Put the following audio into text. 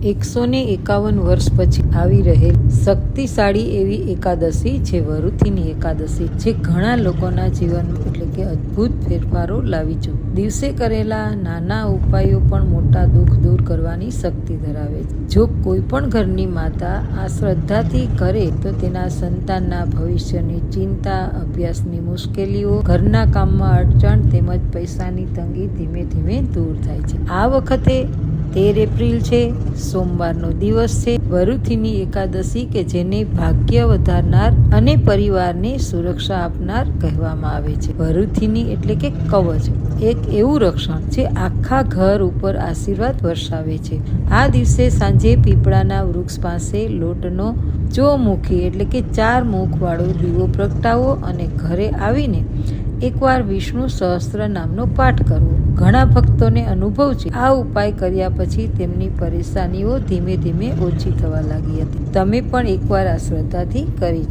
151 વર્ષ પછી આવી રહેલ શક્તિશાળી એવી એકાદશી છે વરુથીની એકાદશી, જે ઘણા લોકોના જીવનમાં એટલે કે અદ્ભુત ફેરફારો લાવી છે. દિવસે કરેલા નાના ઉપાયો પણ મોટા દુઃખ દૂર કરવાની શક્તિ ધરાવે છે. જો કોઈ પણ ઘરની માતા આ શ્રદ્ધાથી કરે તો તેના સંતાનના ભવિષ્યની ચિંતા, અભ્યાસની મુશ્કેલીઓ, ઘરના કામમાં અડચણ તેમજ પૈસાની તંગી ધીમે ધીમે દૂર થાય છે. આ વખતે 13 એપ્રિલ છે, સોમવારનો દિવસ છે. વરુથીની એકાદશી કે જેને ભાગ્ય વધારનાર અને પરિવારને સુરક્ષા આપનાર કહેવામાં આવે છે. વરુથીની એટલે કે કવચ, એક એવું રક્ષણ જે આખા ઘર ઉપર આશીર્વાદ વર્ષાવે છે. આ દિવસે સાંજે પીપળાના વૃક્ષ પાસે લોટનો ચોમુખી એટલે કે 4 મુખ વાળો દીવો પ્રગટાવો અને ઘરે આવીને એકવાર વિષ્ણુ સહસ્ત્ર નામનો પાઠ કરવો. ઘણા ભક્તોને અનુભવ છે આ ઉપાય કર્યા પછી તેમની પરેશાનીઓ ધીમે ધીમે ઓછી થવા લાગી હતી. તમે પણ એકવાર આ શ્રદ્ધાથી કરી